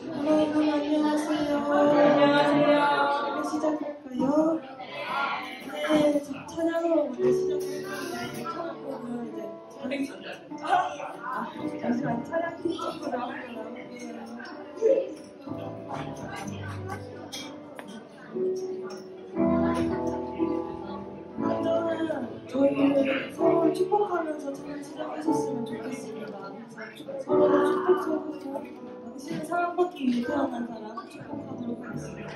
여러분 안녕하세요. 안녕하세요. 시작할까요? 네, 찬양으로 먼저 시작할까요? 첫 곡은 잠시만 찬양 팀으로 한번 먼저는 저희를 서로 축복하면서 찬양 시작하셨으면 좋겠습니다. 서로 축복 속에서 당신은 사랑받기 위해 태어난 사람 축복하도록 하겠습니다.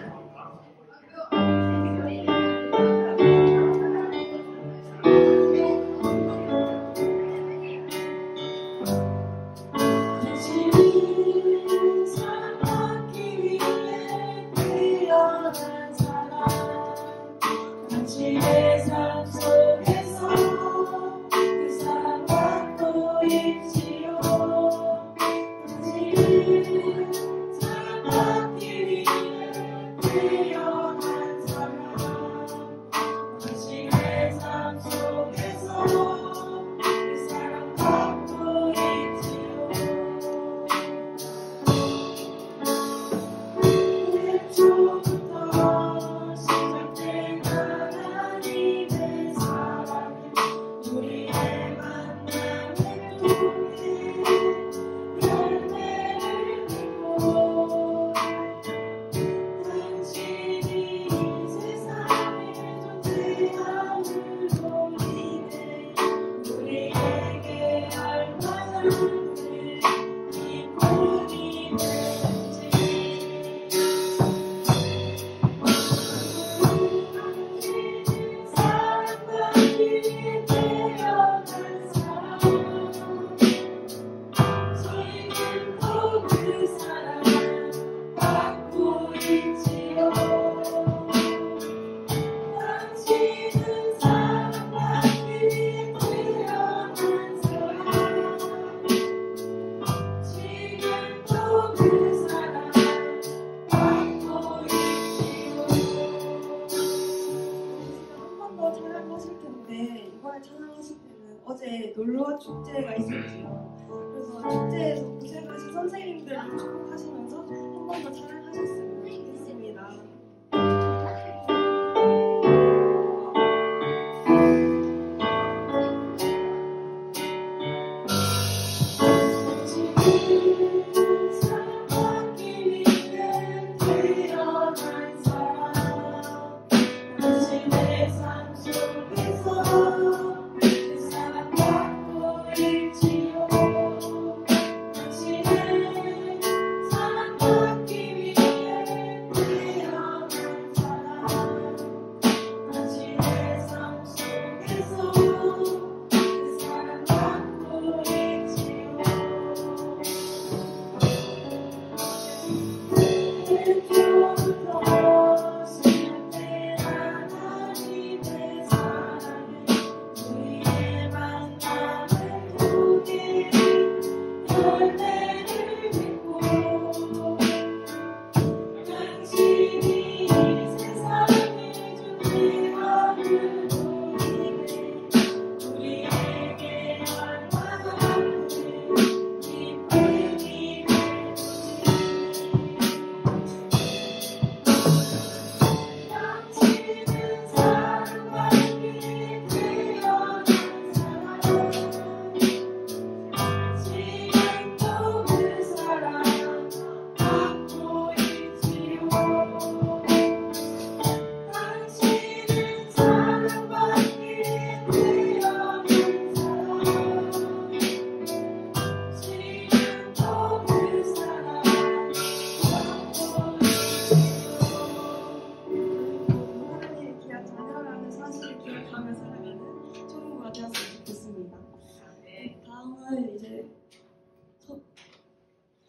어제 놀러 축제가 있었지요. 그래서 축제에서 고생하신 선생님들을 축복하시면서 한 번 더 찬양하셨으면 좋겠습니다.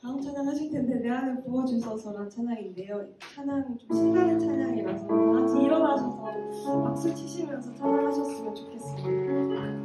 다음 찬양 하실 텐데 내 안을 부어주셔서란 찬양인데요. 찬양이 좀 신나는 찬양이라서 다 같이 일어나셔서 박수 치시면서 찬양하셨으면 좋겠습니다.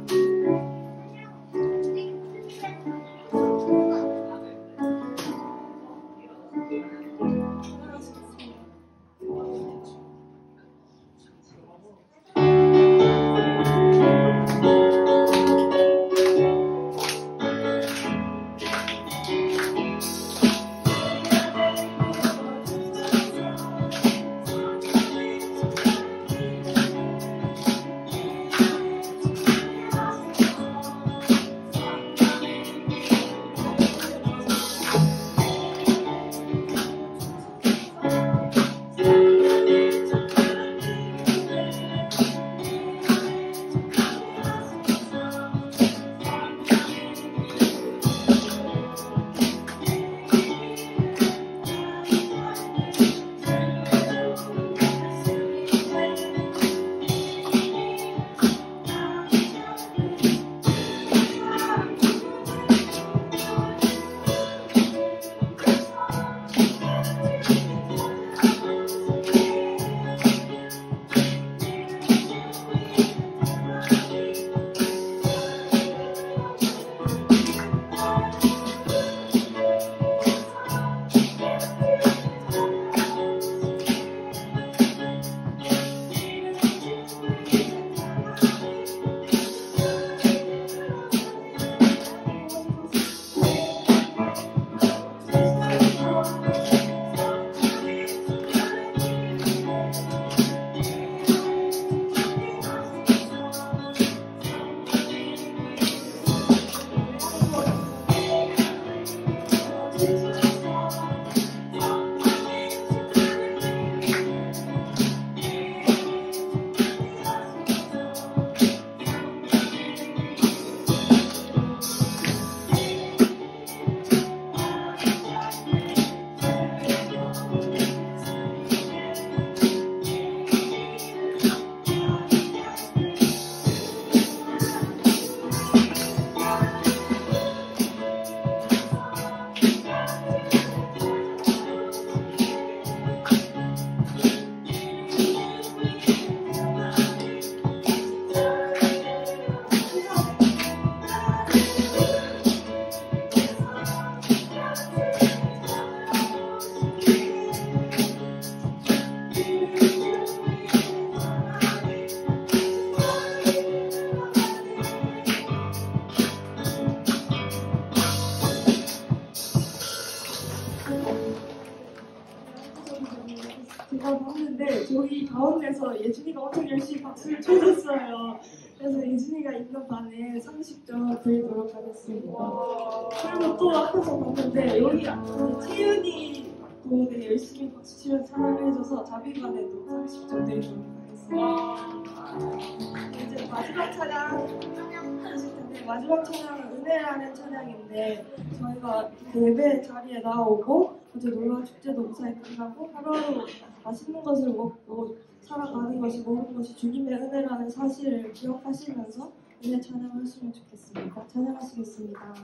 저희 가운데서 예준이가 엄청 열심히 박수를 쳐줬어요. 그래서 예준이가 있는 반에 30점 드리도록 하겠습니다. 그리고 또 앞에서 봤는데 여기 채윤이도 되게 열심히 박수 치면서 사랑을 해줘서 자비반에도 30점 드리도록 하겠습니다. 이제 마지막 찬양 하실 텐데, 마지막 찬양은 은혜라는 찬양인데, 저희가 예배 자리에 나오고 어제 놀러 축제도 무사히 끝나고 하루하루 맛있는 것을 먹고 살아가는 것이, 모든 것이 주님의 은혜라는 사실을 기억하시면서 은혜 찬양하시면 좋겠습니다. 찬양하시겠습니다.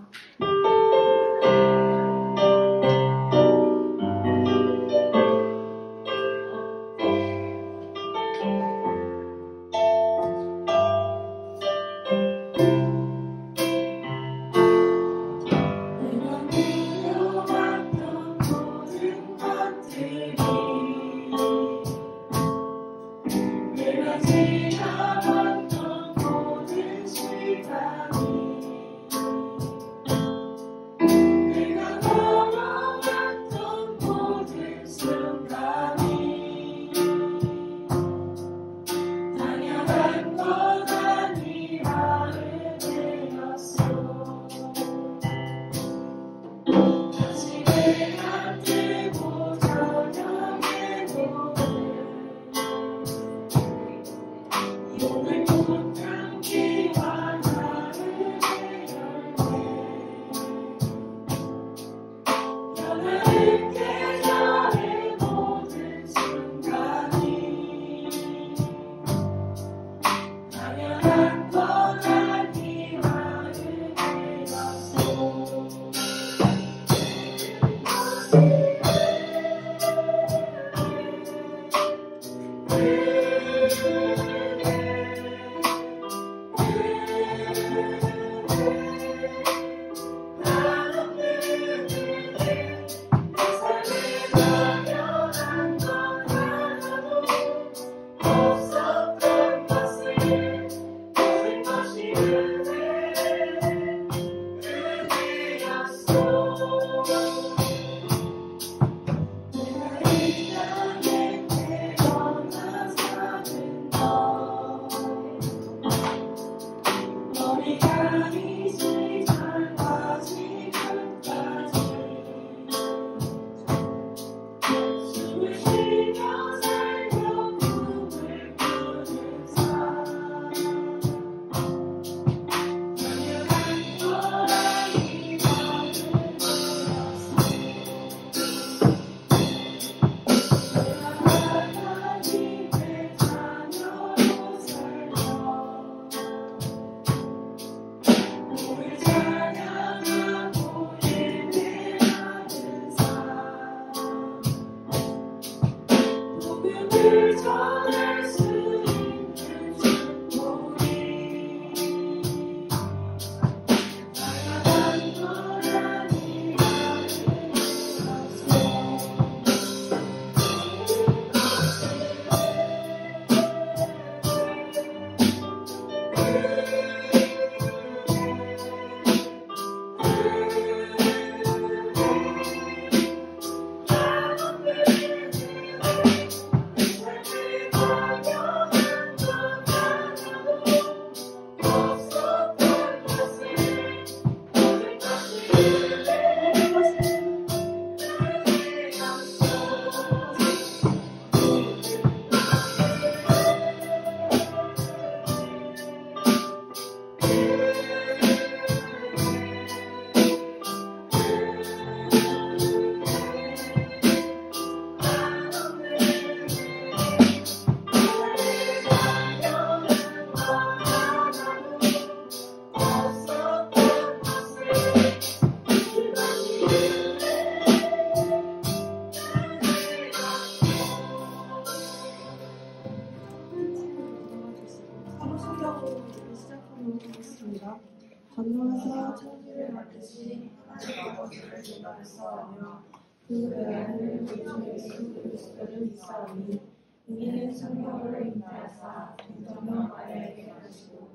전능하사 천지를 만드신 하나님 아버지를 생각했사오며 그 외아들 우리 주 예수 그리스도를 믿사오니 이는 성령으로 인하여사 동정녀 마리아에게 나시고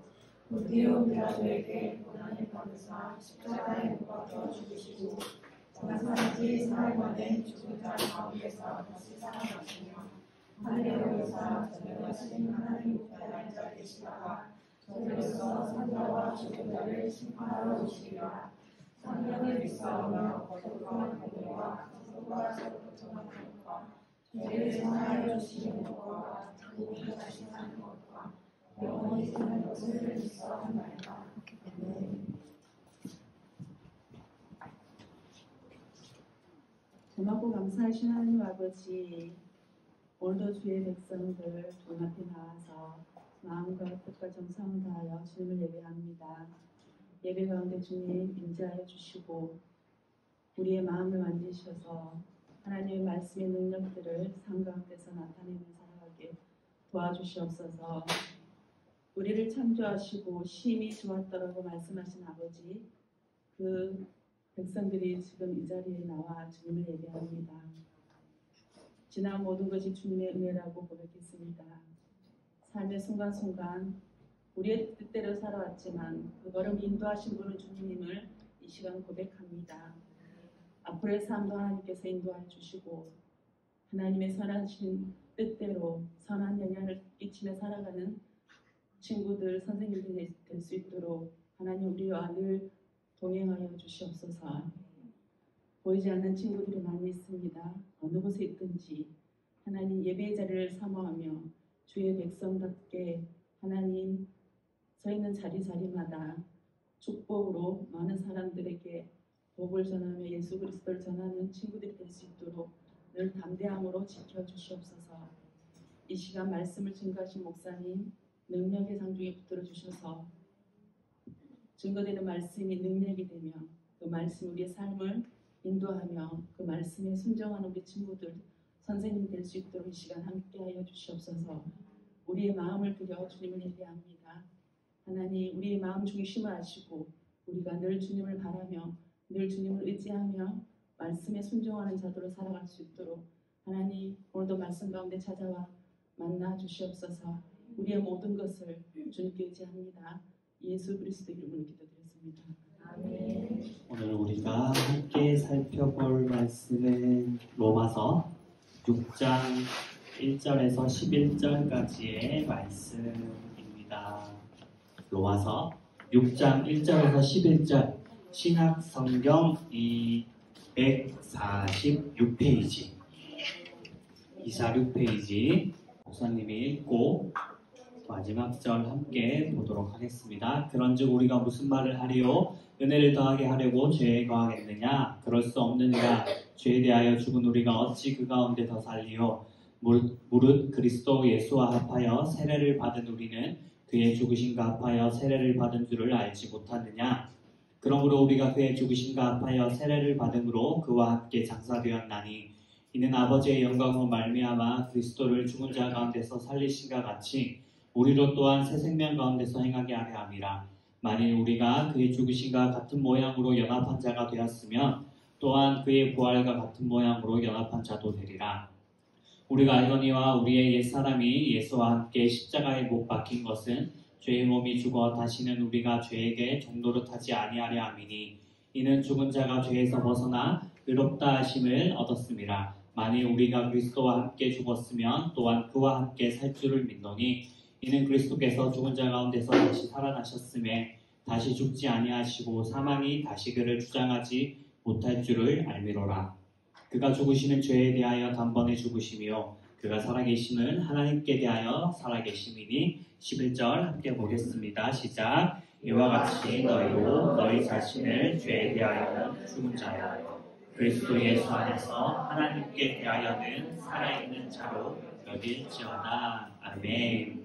본디오 빌라도에게 고난을 받으사 십자가에 못 박혀 죽으시고 장사지 사흘 만에 죽은 자 가운데서 다시 살아나시며 하늘에서 전능하신 하나님 우편에 앉아 계시다가 저들에서 산자와 죽음자를 심판하러 오시리라. 성령을 믿사오며 거룩한 공의와 선과 저부터만 것과 죄를 사하여 주시는 것과 자기가 다시 사는 것과 영원히 사는 것을 믿사옵나이다. 고맙고 감사하신 하나님 아버지, 오늘도 주의 백성들 주님 앞에 나와서 마음과 뜻과 정성을 다하여 주님을 예배합니다. 예배 가운데 주님 임재하여 주시고 우리의 마음을 만지셔서 하나님의 말씀의 능력들을 삶 가운데서 나타내며 살아가게 도와주시옵소서. 우리를 창조하시고 심히 좋았더라고 말씀하신 아버지, 그 백성들이 지금 이 자리에 나와 주님을 예배합니다. 지난 모든 것이 주님의 은혜라고 고백했습니다. 삶의 순간순간 우리의 뜻대로 살아왔지만 그거를 인도하신 분은 주님임을 이 시간 고백합니다. 앞으로의 삶도 하나님께서 인도해 주시고 하나님의 선하신 뜻대로 선한 영향을 끼치며 살아가는 친구들, 선생님들이 될 수 있도록 하나님 우리와 늘 동행하여 주시옵소서. 보이지 않는 친구들이 많이 있습니다. 어느 곳에 있든지 하나님 예배의 자리를 사모하며 주의 백성답게 하나님 서 있는 자리마다 축복으로 많은 사람들에게 복을 전하며 예수 그리스도를 전하는 친구들이 될 수 있도록 늘 담대함으로 지켜주시옵소서. 이 시간 말씀을 증거하신 목사님 능력의 상중에 붙들어 주셔서 증거되는 말씀이 능력이 되며 그 말씀 우리의 삶을 인도하며 그 말씀에 순종하는 우리 친구들 선생님 될 수 있도록 이 시간 함께하여 주시옵소서. 우리의 마음을 들여 주님을 예배합니다. 하나님 우리의 마음 중심을 아시고 우리가 늘 주님을 바라며 늘 주님을 의지하며 말씀에 순종하는 자들로 살아갈 수 있도록 하나님 오늘도 말씀 가운데 찾아와 만나 주시옵소서. 우리의 모든 것을 주님께 의지합니다. 예수 그리스도 이름으로 기도드렸습니다. 아멘. 오늘 우리가 함께 살펴볼 말씀은 로마서 6장 1절에서 11절까지의 말씀입니다. 로마서 6장 1절에서 11절 신약성경 246페이지 246페이지 목사님이 읽고 마지막 절 함께 보도록 하겠습니다. 그런즉 우리가 무슨 말을 하리요? 은혜를 더하게 하려고 죄에 거하겠느냐? 그럴 수 없느니라. 죄에 대하여 죽은 우리가 어찌 그 가운데 더 살리요? 무릇 그리스도 예수와 합하여 세례를 받은 우리는 그의 죽으심과 합하여 세례를 받은 줄을 알지 못하느냐? 그러므로 우리가 그의 죽으심과 합하여 세례를 받음으로 그와 함께 장사되었나니 이는 아버지의 영광으로 말미암아 그리스도를 죽은 자 가운데서 살리신과 같이 우리로 또한 새 생명 가운데서 행하게 하려 함이라. 만일 우리가 그의 죽으심과 같은 모양으로 연합한 자가 되었으면 또한 그의 부활과 같은 모양으로 연합한 자도 되리라. 우리가 알거니와 우리의 옛사람이 예수와 함께 십자가에 못 박힌 것은 죄의 몸이 죽어 다시는 우리가 죄에게 종노릇하지 아니하려 함이니 이는 죽은 자가 죄에서 벗어나 의롭다 하심을 얻었음이라. 만일 우리가 그리스도와 함께 죽었으면 또한 그와 함께 살 줄을 믿노니 이는 그리스도께서 죽은 자 가운데서 다시 살아나셨음에 다시 죽지 아니하시고 사망이 다시 그를 주장하지 못할 줄을 알미로라. 그가 죽으시는 죄에 대하여 단번에 죽으시며 그가 살아계심은 하나님께 대하여 살아계심이니 11절 함께 보겠습니다. 시작. 이와 같이 너희도 너희 자신을 죄에 대하여는 죽은 자여 그리스도 예수 안에서 하나님께 대하여는 살아있는 자로 여길지어다. 아멘.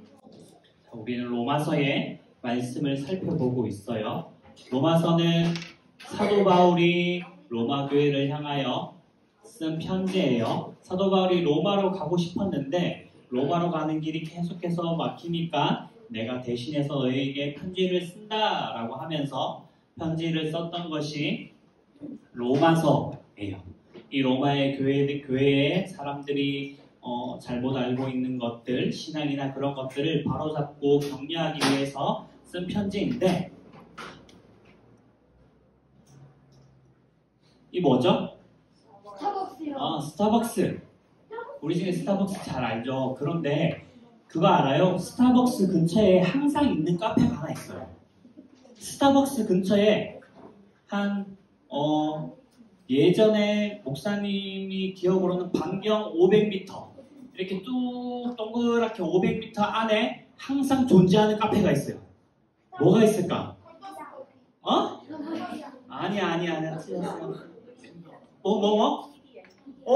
우리는 로마서의 말씀을 살펴보고 있어요. 로마서는 사도 바울이 로마 교회를 향하여 쓴 편지예요. 사도 바울이 로마로 가고 싶었는데 로마로 가는 길이 계속해서 막히니까 내가 대신해서 너희에게 편지를 쓴다라고 하면서 편지를 썼던 것이 로마서예요. 이 로마의 교회의 사람들이 잘못 알고 있는 것들, 신앙이나 그런 것들을 바로잡고 격려하기 위해서 쓴 편지인데 이 뭐죠? 스타벅스요. 스타벅스. 우리 중에 스타벅스 잘 알죠? 그런데 그거 알아요? 스타벅스 근처에 항상 있는 카페가 하나 있어요. 스타벅스 근처에 예전에 목사님이 기억으로는 반경 500m 이렇게 뚝 동그랗게 500m 안에 항상 존재하는 카페가 있어요. 뭐가 있을까? 어? 아니야.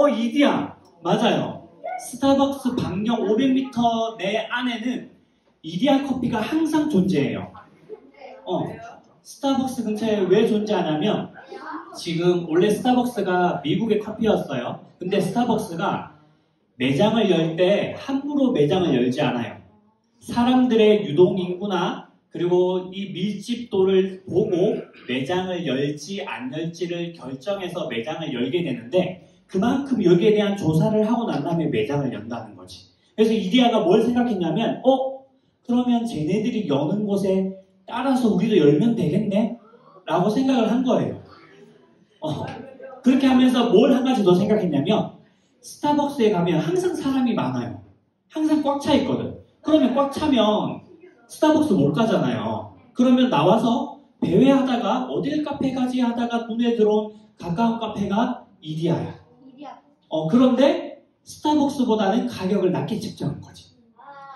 이디야. 맞아요. 스타벅스 반경 500m 내 안에는 이디야 커피가 항상 존재해요. 스타벅스 근처에 왜 존재하냐면 지금 원래 스타벅스가 미국의 커피였어요. 근데 스타벅스가 매장을 열 때 함부로 매장을 열지 않아요. 사람들의 유동인구나 그리고 이 밀집도를 보고 매장을 열지 안 열지를 결정해서 매장을 열게 되는데 그만큼 여기에 대한 조사를 하고 난 다음에 매장을 연다는 거지. 그래서 이디야가 뭘 생각했냐면 그러면 쟤네들이 여는 곳에 따라서 우리도 열면 되겠네? 라고 생각을 한 거예요. 그렇게 하면서 뭘 한 가지 더 생각했냐면 스타벅스에 가면 항상 사람이 많아요. 항상 꽉 차 있거든. 그러면 꽉 차면 스타벅스 못 가잖아요. 그러면 나와서 배회하다가 어딜 카페 가지 하다가 눈에 들어온 가까운 카페가 이디야야. 그런데 스타벅스보다는 가격을 낮게 책정한 거지.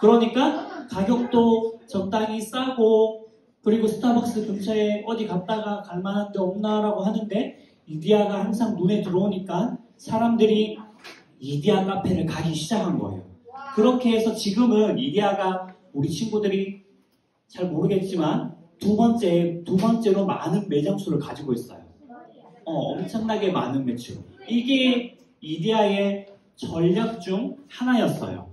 그러니까 가격도 적당히 싸고 그리고 스타벅스 근처에 어디 갔다가 갈 만한 데 없나라고 하는데 이디야가 항상 눈에 들어오니까 사람들이 이디야 카페를 가기 시작한 거예요. 그렇게 해서 지금은 이디야가 우리 친구들이 잘 모르겠지만 두 번째로 많은 매장 수를 가지고 있어요. 엄청나게 많은 매출. 이게 이디야의 전략 중 하나였어요.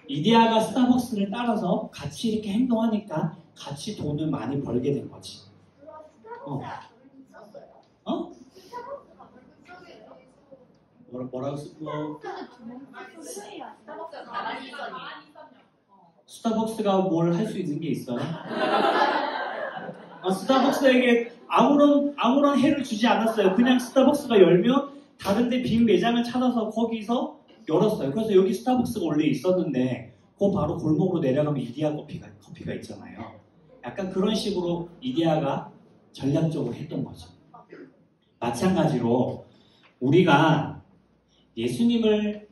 이디야가 스타벅스를 따라서 같이 이렇게 행동하니까 같이 돈을 많이 벌게 된 거지. 뭐라고 스타벅스가 뭘 할 수 있는 게 있어요? 스타벅스에게 아무런 해를 주지 않았어요. 그냥 스타벅스가 열면 다른데 빈 매장을 찾아서 거기서 열었어요. 그래서 여기 스타벅스가 원래 있었는데 그 바로 골목으로 내려가면 이디야 커피가 있잖아요. 약간 그런 식으로 이디야가 전략적으로 했던 거죠. 마찬가지로 우리가 예수님을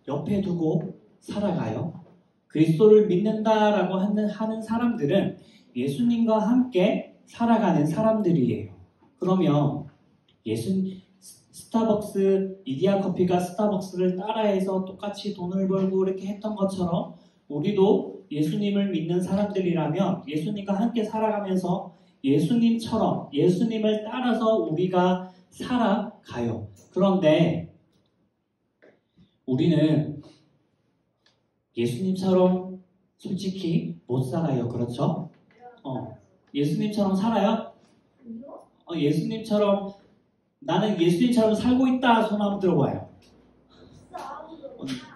옆에 두고 살아가요. 그리스도를 믿는다라고 하는 사람들은 예수님과 함께 살아가는 사람들이에요. 그러면 스타벅스, 이디야 커피가 스타벅스를 따라해서 똑같이 돈을 벌고 이렇게 했던 것처럼 우리도 예수님을 믿는 사람들이라면 예수님과 함께 살아가면서 예수님처럼 예수님을 따라서 우리가 살아가요. 그런데 우리는 예수님처럼 솔직히 못 살아요. 그렇죠? 예수님처럼 살아요? 예수님처럼 나는 예수님처럼 살고 있다. 손 한번 들어봐요.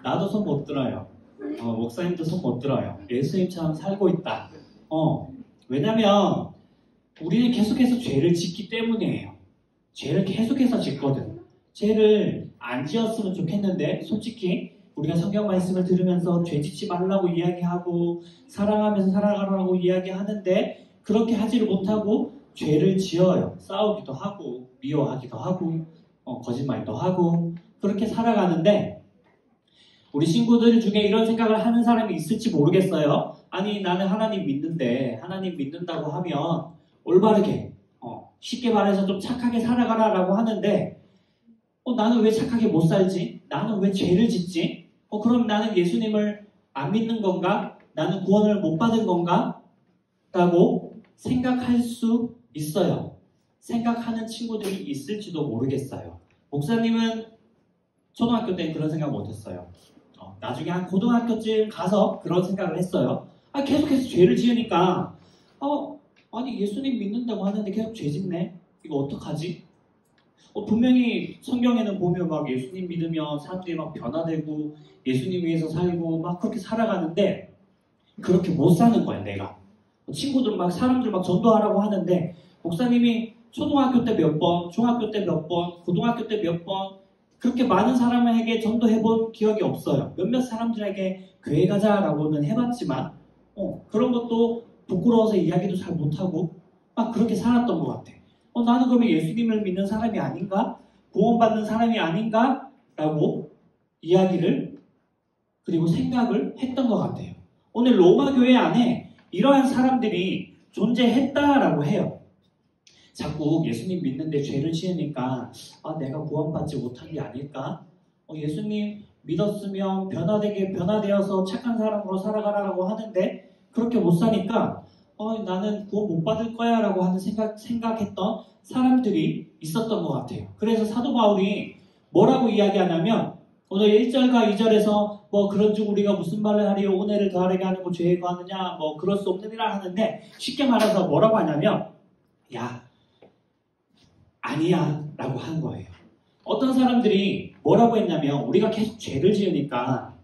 나도 손 못 들어요. 목사님도 손 못 들어요. 예수님처럼 살고 있다. 왜냐면 우리는 계속해서 죄를 짓기 때문이에요. 죄를 계속해서 짓거든. 죄를 안 지었으면 좋겠는데 솔직히 우리가 성경 말씀을 들으면서 죄 짓지 말라고 이야기하고 사랑하면서 살아가라고 이야기하는데 그렇게 하지를 못하고 죄를 지어요. 싸우기도 하고 미워하기도 하고 거짓말도 하고 그렇게 살아가는데 우리 친구들 중에 이런 생각을 하는 사람이 있을지 모르겠어요. 아니 나는 하나님 믿는데 하나님 믿는다고 하면 올바르게 쉽게 말해서 좀 착하게 살아가라 라고 하는데 나는 왜 착하게 못 살지? 나는 왜 죄를 짓지? 그럼 나는 예수님을 안 믿는 건가? 나는 구원을 못 받은 건가? 라고 생각할 수 있어요. 생각하는 친구들이 있을지도 모르겠어요. 목사님은 초등학교 때 그런 생각 못했어요. 나중에 한 고등학교쯤 가서 그런 생각을 했어요. 계속해서 죄를 지으니까 아니 예수님 믿는다고 하는데 계속 죄 짓네? 이거 어떡하지? 분명히 성경에는 보면 막 예수님 믿으면 사람들이 막 변화되고 예수님 위해서 살고 막 그렇게 살아가는데 그렇게 못 사는 거야 내가. 친구들 막 사람들 막 전도하라고 하는데 목사님이 초등학교 때 몇 번, 중학교 때 몇 번, 고등학교 때 몇 번 그렇게 많은 사람에게 전도해본 기억이 없어요. 몇몇 사람들에게 교회 가자라고는 해봤지만 그런 것도 부끄러워서 이야기도 잘 못하고 막 그렇게 살았던 것 같아. 나는 그러면 예수님을 믿는 사람이 아닌가? 구원받는 사람이 아닌가? 라고 이야기를 그리고 생각을 했던 것 같아요. 오늘 로마 교회 안에 이러한 사람들이 존재했다라고 해요. 자꾸 예수님 믿는데 죄를 지으니까 내가 구원받지 못한 게 아닐까? 예수님 믿었으면 변화되어서 착한 사람으로 살아가라고 하는데 그렇게 못 사니까 나는 구원 못 받을 거야 라고 하는 생각했던 사람들이 있었던 것 같아요. 그래서 사도 바울이 뭐라고 이야기하냐면 오늘 1절과 2절에서 그런즉 우리가 무슨 말을 하리요 은혜를 더하게 하는 거 죄에 거하느냐 그럴 수 없느니라 하는데 쉽게 말해서 뭐라고 하냐면 야 아니야 라고 한 거예요. 어떤 사람들이 뭐라고 했냐면 우리가 계속 죄를 지으니까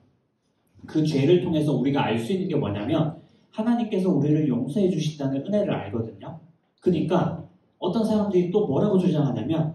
그 죄를 통해서 우리가 알 수 있는 게 뭐냐면 하나님께서 우리를 용서해 주신다는 은혜를 알거든요. 그러니까 어떤 사람들이 또 뭐라고 주장하냐면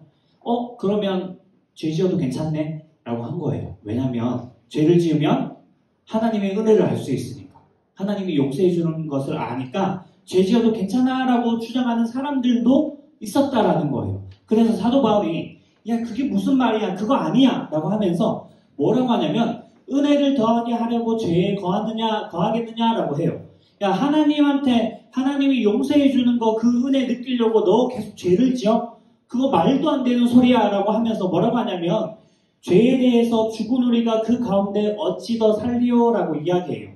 그러면 죄 지어도 괜찮네 라고 한 거예요. 왜냐하면 죄를 지으면 하나님의 은혜를 알 수 있으니까 하나님이 용서해 주는 것을 아니까 죄 지어도 괜찮아 라고 주장하는 사람들도 있었다라는 거예요. 그래서 사도 바울이 야 그게 무슨 말이야 그거 아니야 라고 하면서 뭐라고 하냐면 은혜를 더하게 하려고 죄에 거하겠느냐 라고 해요. 야 하나님이 용서해 주는 거 그 은혜 느끼려고 너 계속 죄를 지어? 그거 말도 안 되는 소리야 라고 하면서 뭐라고 하냐면 죄에 대해서 죽은 우리가 그 가운데 어찌 더 살리오 라고 이야기해요.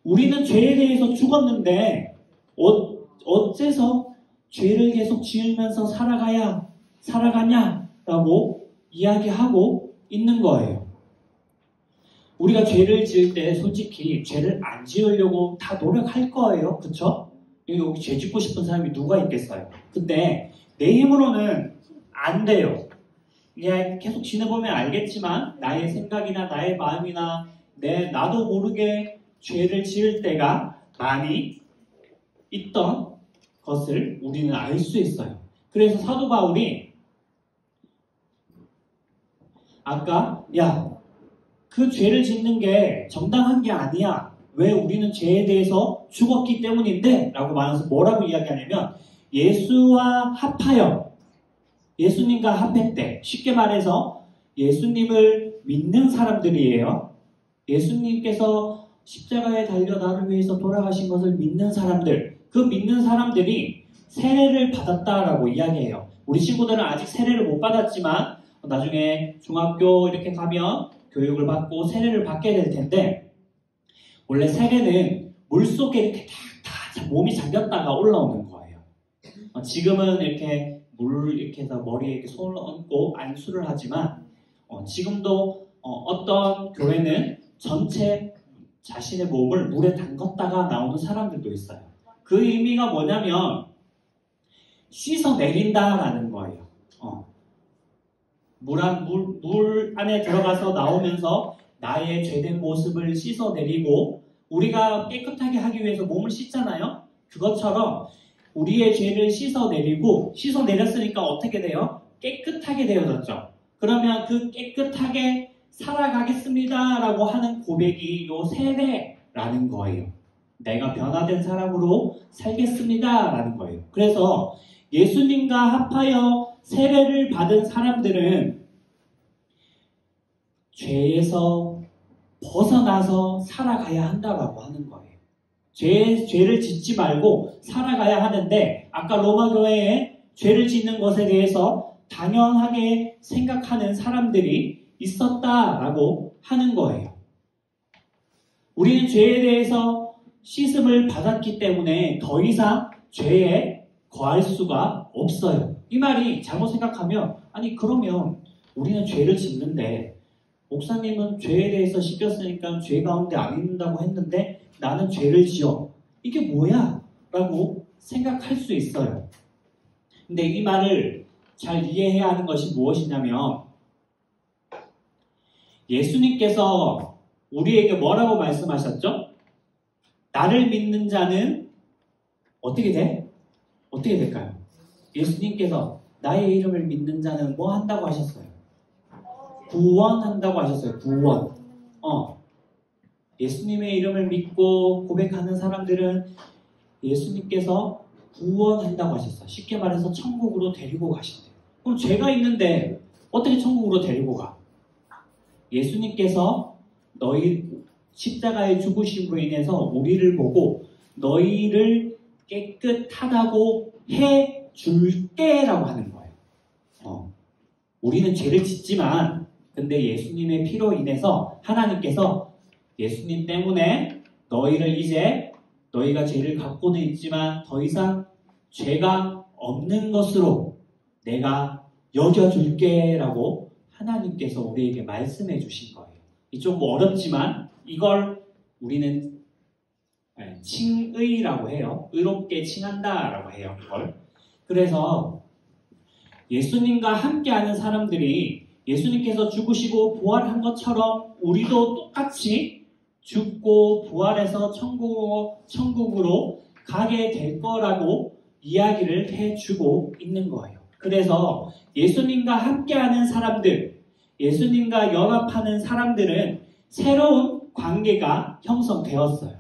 우리는 죄에 대해서 죽었는데 어째서 죄를 계속 지으면서 살아가냐 라고 이야기하고 있는 거예요. 우리가 죄를 지을 때 솔직히 죄를 안 지으려고 다 노력할 거예요. 그쵸? 여기 죄 짓고 싶은 사람이 누가 있겠어요? 근데 내 힘으로는 안 돼요. 그냥 계속 지내보면 알겠지만 나의 생각이나 나의 마음이나 나도 모르게 죄를 지을 때가 많이 있던 것을 우리는 알 수 있어요. 그래서 사도 바울이 아까 그 죄를 짓는 게 정당한 게 아니야. 왜 우리는 죄에 대해서 죽었기 때문인데 라고 말해서 뭐라고 이야기하냐면 예수와 합하여 예수님과 합했대. 쉽게 말해서 예수님을 믿는 사람들이에요. 예수님께서 십자가에 달려 나를 위해서 돌아가신 것을 믿는 사람들, 그 믿는 사람들이 세례를 받았다라고 이야기해요. 우리 친구들은 아직 세례를 못 받았지만 나중에 중학교 이렇게 가면 교육을 받고 세례를 받게 될 텐데 원래 세례는 물속에 이렇게 다 몸이 잠겼다가 올라오는 거예요. 지금은 이렇게 이렇게 해서 머리에 이렇게 손을 얹고 안수를 하지만 지금도 어떤 교회는 전체 자신의 몸을 물에 담갔다가 나오는 사람들도 있어요. 그 의미가 뭐냐면 씻어내린다라는 거예요. 물 안에 들어가서 나오면서 나의 죄된 모습을 씻어내리고 우리가 깨끗하게 하기 위해서 몸을 씻잖아요. 그것처럼 우리의 죄를 씻어내렸으니까 어떻게 돼요? 깨끗하게 되어졌죠. 그러면 그 깨끗하게 살아가겠습니다 라고 하는 고백이 요 세례라는 거예요. 내가 변화된 사람으로 살겠습니다 라는 거예요. 그래서 예수님과 합하여 세례를 받은 사람들은 죄에서 벗어나서 살아가야 한다라고 하는 거예요. 죄를 짓지 말고 살아가야 하는데 아까 로마 교회에 죄를 짓는 것에 대해서 당연하게 생각하는 사람들이 있었다라고 하는 거예요. 우리는 죄에 대해서 씻음을 받았기 때문에 더 이상 죄에 거할 수가 없어요. 이 말이 잘못 생각하면 아니 그러면 우리는 죄를 짓는데 목사님은 죄에 대해서 씻겼으니까 죄 가운데 안 있는다고 했는데 나는 죄를 지어. 이게 뭐야? 라고 생각할 수 있어요. 근데 이 말을 잘 이해해야 하는 것이 무엇이냐면 예수님께서 우리에게 뭐라고 말씀하셨죠? 나를 믿는 자는 어떻게 돼? 어떻게 될까요? 예수님께서 나의 이름을 믿는 자는 뭐 한다고 하셨어요? 구원한다고 하셨어요. 구원. 예수님의 이름을 믿고 고백하는 사람들은 예수님께서 구원한다고 하셨어요. 쉽게 말해서 천국으로 데리고 가신대요. 그럼 죄가 있는데 어떻게 천국으로 데리고 가? 예수님께서 너희 십자가의 죽으심으로 인해서 우리를 보고 너희를 깨끗하다고 해 줄게라고 하는 거예요. 우리는 죄를 짓지만 근데 예수님의 피로 인해서 하나님께서 예수님 때문에 너희를 이제 너희가 죄를 갖고는 있지만 더 이상 죄가 없는 것으로 내가 여겨줄게 라고 하나님께서 우리에게 말씀해 주신 거예요. 이 좀 어렵지만 이걸 우리는 칭의라고 해요. 의롭게 칭한다 라고 해요. 이걸. 그래서 예수님과 함께하는 사람들이 예수님께서 죽으시고 부활한 것처럼 우리도 똑같이 죽고 부활해서 천국으로 가게 될 거라고 이야기를 해주고 있는 거예요. 그래서 예수님과 함께하는 사람들, 예수님과 연합하는 사람들은 새로운 관계가 형성되었어요.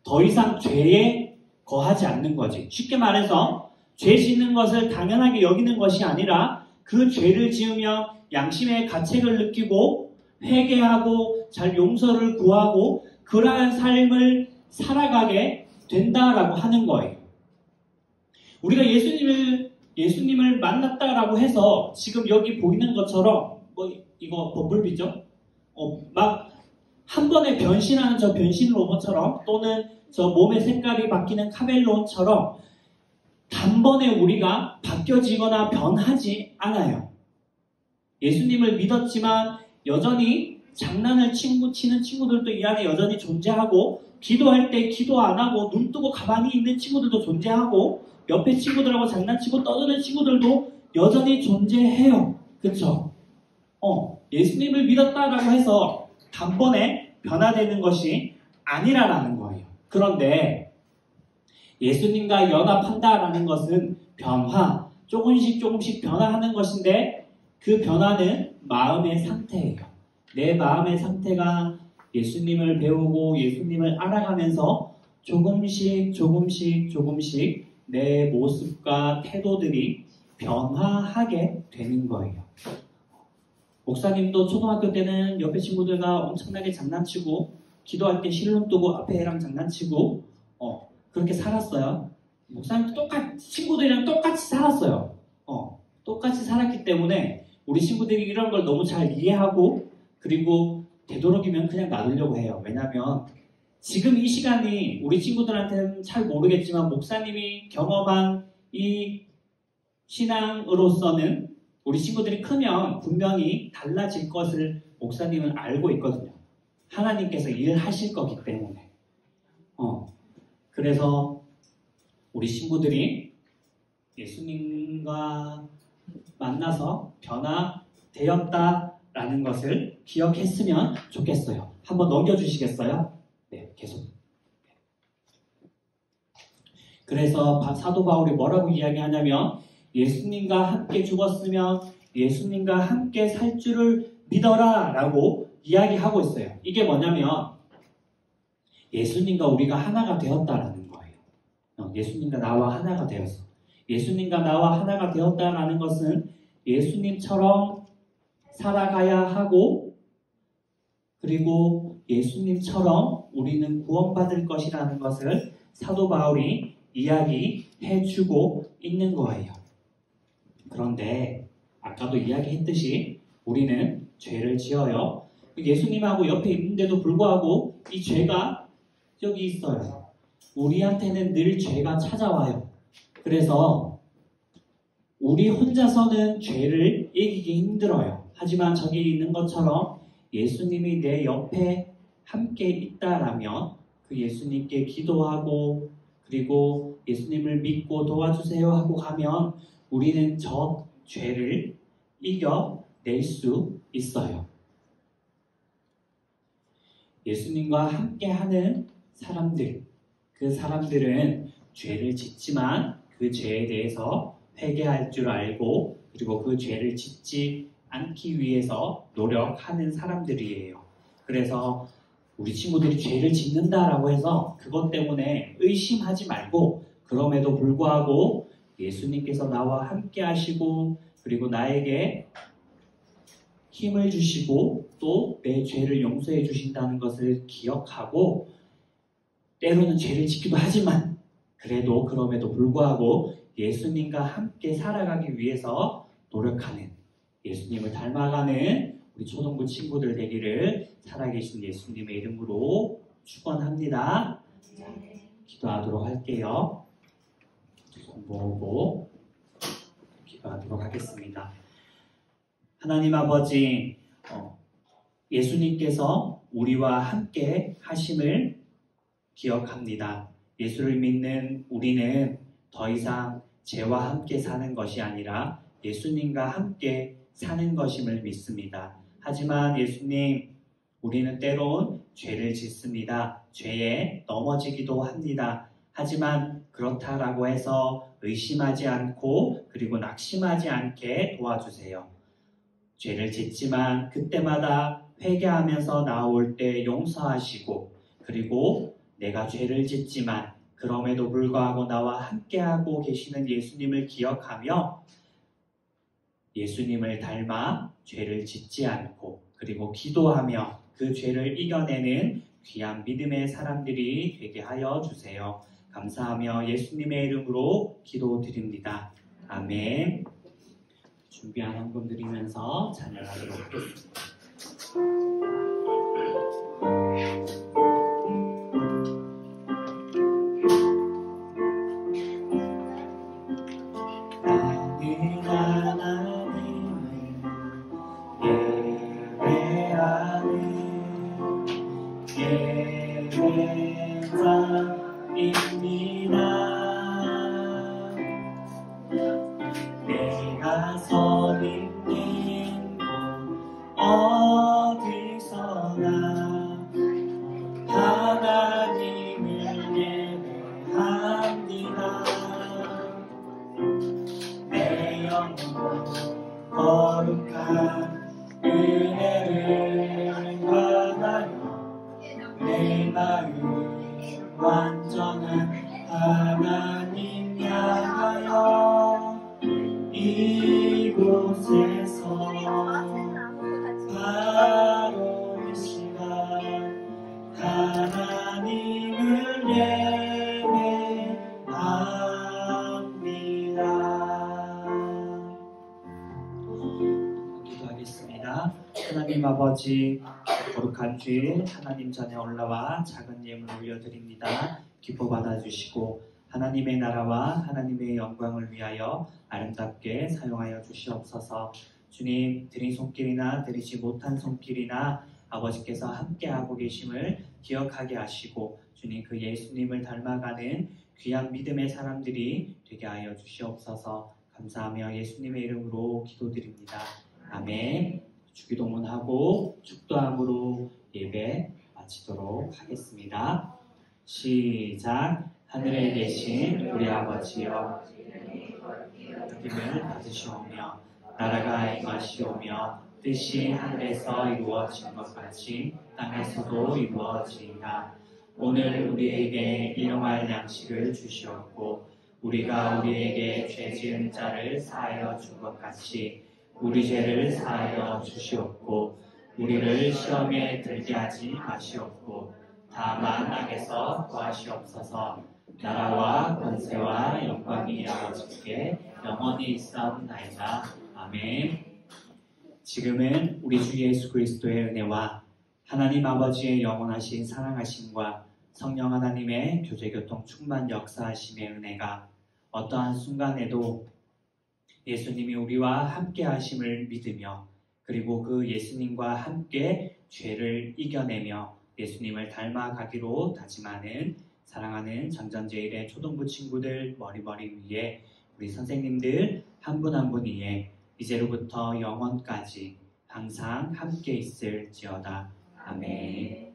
더 이상 죄에 거하지 않는 거지. 쉽게 말해서 죄 짓는 것을 당연하게 여기는 것이 아니라 그 죄를 지으면 양심의 가책을 느끼고 회개하고 잘 용서를 구하고 그러한 삶을 살아가게 된다라고 하는 거예요. 우리가 예수님을 만났다라고 해서 지금 여기 보이는 것처럼 이거 범블비죠? 막 한 번에 변신하는 저 변신 로봇처럼 또는 저 몸의 색깔이 바뀌는 카멜론처럼 단번에 우리가 바뀌어지거나 변하지 않아요. 예수님을 믿었지만 여전히 장난을 치는 친구들도 이 안에 여전히 존재하고 기도할 때 기도 안 하고 눈 뜨고 가만히 있는 친구들도 존재하고 옆에 친구들하고 장난치고 떠드는 친구들도 여전히 존재해요. 그쵸? 예수님을 믿었다라고 해서 단번에 변화되는 것이 아니라는 거예요. 그런데 예수님과 연합한다라는 것은 변화, 조금씩 변화하는 것인데 그 변화는 마음의 상태예요. 내 마음의 상태가 예수님을 배우고 예수님을 알아가면서 조금씩 내 모습과 태도들이 변화하게 되는 거예요. 목사님도 초등학교 때는 옆에 친구들과 엄청나게 장난치고 기도할 때 실눈 뜨고 앞에 애랑 장난치고 그렇게 살았어요. 목사님도 친구들이랑 똑같이 살았어요. 똑같이 살았기 때문에 우리 친구들이 이런 걸 너무 잘 이해하고 그리고 되도록이면 그냥 놔두려고 해요. 왜냐하면 지금 이 시간이 우리 친구들한테는 잘 모르겠지만 목사님이 경험한 이 신앙으로서는 우리 친구들이 크면 분명히 달라질 것을 목사님은 알고 있거든요. 하나님께서 일하실 거기 때문에. 그래서 우리 친구들이 예수님과 만나서 변화되었다라는 것을 기억했으면 좋겠어요. 한번 넘겨주시겠어요? 네, 계속. 그래서 사도 바울이 뭐라고 이야기하냐면 예수님과 함께 죽었으면 예수님과 함께 살 줄을 믿어라 라고 이야기하고 있어요. 이게 뭐냐면 예수님과 우리가 하나가 되었다라는 거예요. 예수님과 나와 하나가 되었어. 예수님과 나와 하나가 되었다라는 것은 예수님처럼 살아가야 하고 그리고 예수님처럼 우리는 구원받을 것이라는 것을 사도 바울이 이야기해주고 있는 거예요. 그런데 아까도 이야기했듯이 우리는 죄를 지어요. 예수님하고 옆에 있는데도 불구하고 이 죄가 여기 있어요. 우리한테는 늘 죄가 찾아와요. 그래서 우리 혼자서는 죄를 이기기 힘들어요. 하지만 저기 있는 것처럼 예수님이 내 옆에 함께 있다라면 그 예수님께 기도하고 그리고 예수님을 믿고 도와주세요 하고 가면 우리는 저 죄를 이겨낼 수 있어요. 예수님과 함께하는 사람들, 그 사람들은 죄를 짓지만 그 죄에 대해서 회개할 줄 알고 그리고 그 죄를 짓지 않기 위해서 노력하는 사람들이에요. 그래서 우리 친구들이 죄를 짓는다라고 해서 그것 때문에 의심하지 말고, 그럼에도 불구하고 예수님께서 나와 함께 하시고 그리고 나에게 힘을 주시고 또 내 죄를 용서해 주신다는 것을 기억하고, 때로는 죄를 짓기도 하지만 그래도 그럼에도 불구하고 예수님과 함께 살아가기 위해서 노력하는, 예수님을 닮아가는 우리 초등부 친구들 되기를 살아계신 예수님의 이름으로 축원합니다. 기도하도록 할게요. 손 모으고 기도하도록 하겠습니다. 하나님 아버지, 예수님께서 우리와 함께 하심을 기억합니다. 예수를 믿는 우리는 더 이상 죄와 함께 사는 것이 아니라 예수님과 함께 사는 것임을 믿습니다. 하지만 예수님, 우리는 때론 죄를 짓습니다. 죄에 넘어지기도 합니다. 하지만 그렇다라고 해서 의심하지 않고 그리고 낙심하지 않게 도와주세요. 죄를 짓지만 그때마다 회개하면서 나올 때 용서하시고, 그리고 내가 죄를 짓지만 그럼에도 불구하고 나와 함께하고 계시는 예수님을 기억하며 예수님을 닮아 죄를 짓지 않고 그리고 기도하며 그 죄를 이겨내는 귀한 믿음의 사람들이 되게 하여 주세요. 감사하며 예수님의 이름으로 기도드립니다. 아멘. 준비한 헌금 드리면서 찬양하도록 하겠습니다. 내가 서 있는 곳 어디서나 하나님을 예배합니다. 내 영혼 거룩한 은혜를 받아요. 내 마음 완전한 하나님 향하여 이곳에서 바로 이 시간 하나님을 예배합니다. 기도하겠습니다. 하나님 아버지, 거룩한 주일 하나님 전에 올라와 작은 예물 올려드립니다. 기뻐 받아주시고 하나님의 나라와 하나님의 영광을 위하여 아름답게 사용하여 주시옵소서. 주님, 드린 손길이나 드리지 못한 손길이나 아버지께서 함께하고 계심을 기억하게 하시고 주님, 그 예수님을 닮아가는 귀한 믿음의 사람들이 되게 하여 주시옵소서. 감사하며 예수님의 이름으로 기도드립니다. 아멘. 주기도문하고 축도함으로 예배 마치도록 하겠습니다. 시작. 하늘에 계신 우리 아버지여, 여김을 받으시오며 나라가 임하시오며 뜻이 하늘에서 이루어진 것 같이 땅에서도 이루어지이다. 오늘 우리에게 일용할 양식을 주시옵고 우리가 우리에게 죄 지은 자를 사하여 준 것 같이 우리 죄를 사하여 주시옵고 우리를 시험에 들게 하지 마시옵고 다만 악에서 구하시옵소서. 나라와 권세와 영광이 아버지께 영원히 있사옵나이다. 아멘. 지금은 우리 주 예수 그리스도의 은혜와 하나님 아버지의 영원하신 사랑하심과 성령 하나님의 교제교통 충만 역사하심의 은혜가 어떠한 순간에도 예수님이 우리와 함께 하심을 믿으며 그리고 그 예수님과 함께 죄를 이겨내며 예수님을 닮아가기로 다짐하는 사랑하는 장전제일의 초등부 친구들 머리 위에 우리 선생님들 한 분 한 분 위에 이제로부터 영원까지 항상 함께 있을지어다. 아멘.